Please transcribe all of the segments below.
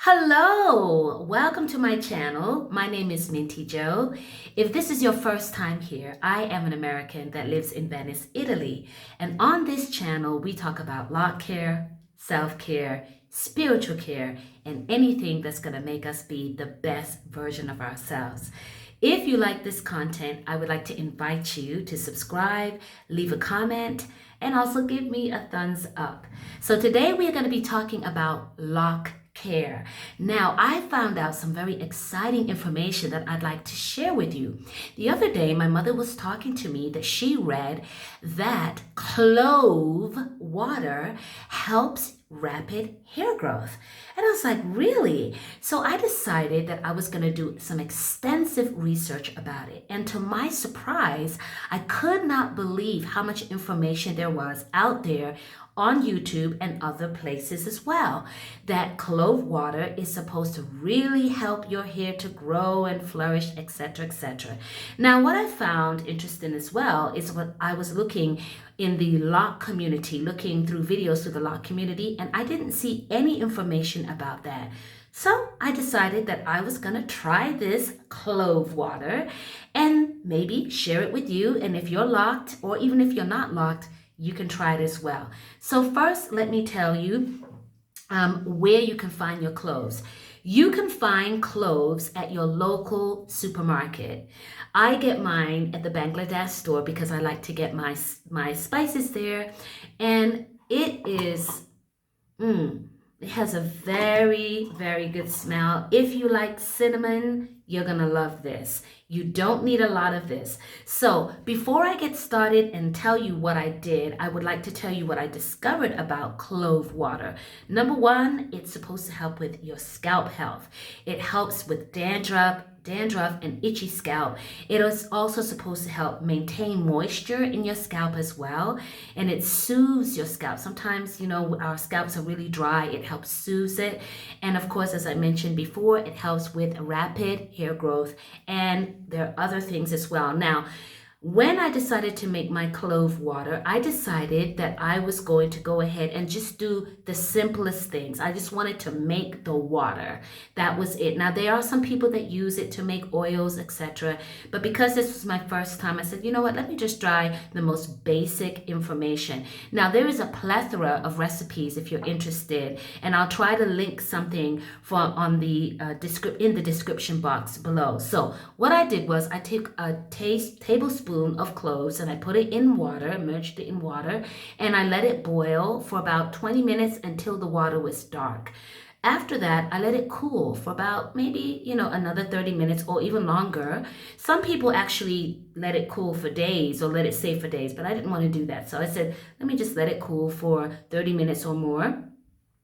Hello, welcome to my channel. My name is Minty Joe. If this is your first time here, I am an American that lives in Venice, Italy. And on this channel, we talk about lock care, self-care, spiritual care, and anything that's going to make us be the best version of ourselves. If you like this content, I would like to invite you to subscribe, leave a comment, and also give me a thumbs up. So today we are going to be talking about lock care. Now, I found out some very exciting information that I'd like to share with you. The other day, my mother was talking to me that she read that clove water helps rapid hair growth. And I was like, really? So I decided that I was going to do some extensive research about it. And to my surprise, I could not believe how much information there was out there on YouTube and other places as well. That clove water is supposed to really help your hair to grow and flourish, etc., etc. Now, what I found interesting as well is what I was looking in the lock community, looking through videos through the lock community, and I didn't see any information about that. So I decided that I was going to try this clove water and maybe share it with you. And if you're locked, or even if you're not locked, you can try it as well. So first, let me tell you where you can find your cloves. You can find cloves at your local supermarket. I get mine at the Bangladesh store because I like to get my spices there. And it is, it has a very, very good smell. If you like cinnamon, you're gonna love this. You don't need a lot of this. So before I get started and tell you what I did, I would like to tell you what I discovered about clove water. Number one, it's supposed to help with your scalp health. It helps with dandruff and itchy scalp. It is also supposed to help maintain moisture in your scalp as well, and it soothes your scalp. Sometimes, our scalps are really dry. It helps soothe it. And of course, as I mentioned before, it helps with rapid hair growth, and there are other things as well. Now, when I decided to make my clove water, I decided that I was going to go ahead and just do the simplest things. I just wanted to make the water. That was it. Now, there are some people that use it to make oils, etc. But because this was my first time, I said, you know what, let me just try the most basic information. Now, there is a plethora of recipes if you're interested, and I'll try to link something in the description box below. So what I did was I took a tablespoon of cloves and I put it in water, immersed it in water, and I let it boil for about 20 minutes until the water was dark. After that, I let it cool for about maybe, another 30 minutes or even longer. Some people actually let it cool for days or let it stay for days, but I didn't want to do that. So I said, let me just let it cool for 30 minutes or more.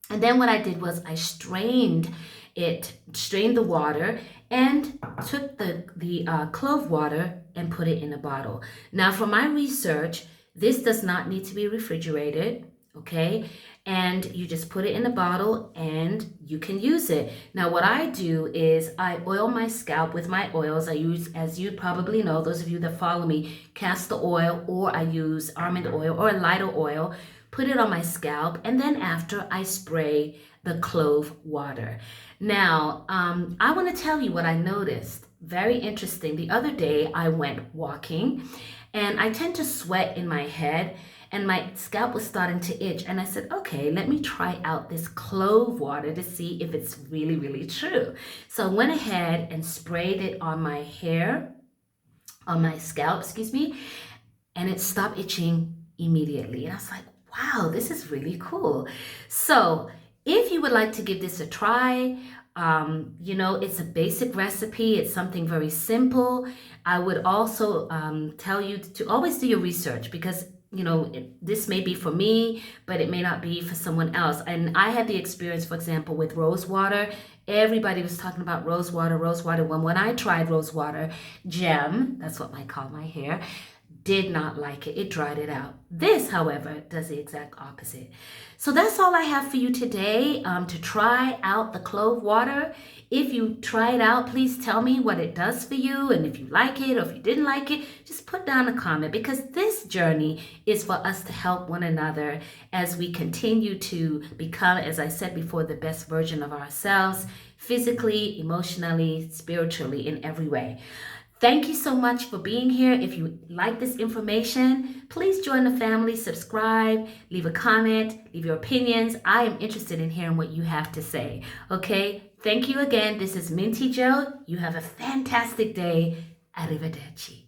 And then what I did was I strained the water and took the clove water and put it in a bottle. Now, for my research, this does not need to be refrigerated, okay? And you just put it in a bottle and you can use it. Now, what I do is I oil my scalp with my oils. I use, as you probably know, those of you that follow me, castor oil, or I use almond oil or lighter oil, put it on my scalp, and then after I spray the clove water. Now, I want to tell you what I noticed. Very interesting. The other day I went walking and I tend to sweat in my head and my scalp was starting to itch. And I said, okay, let me try out this clove water to see if it's really, really true. So I went ahead and sprayed it on my scalp, and it stopped itching immediately. And I was like, wow, this is really cool. So if you would like to give this a try, it's a basic recipe. It's something very simple. I would also tell you to always do your research because, this may be for me, but it may not be for someone else. And I had the experience, for example, with rose water. Everybody was talking about rose water. When I tried rose water gem, that's what I call my hair, did not like it. It dried it out. This, however, does the exact opposite. So that's all I have for you today, to try out the clove water. If you try it out, please tell me what it does for you, and if you like it or if you didn't like it, just put down a comment, because this journey is for us to help one another as we continue to become, as I said before, the best version of ourselves, physically, emotionally, spiritually, in every way. Thank you so much for being here. If you like this information, please join the family, subscribe, leave a comment, leave your opinions. I am interested in hearing what you have to say. Okay? Thank you again. This is Minty Joe. You have a fantastic day. Arrivederci.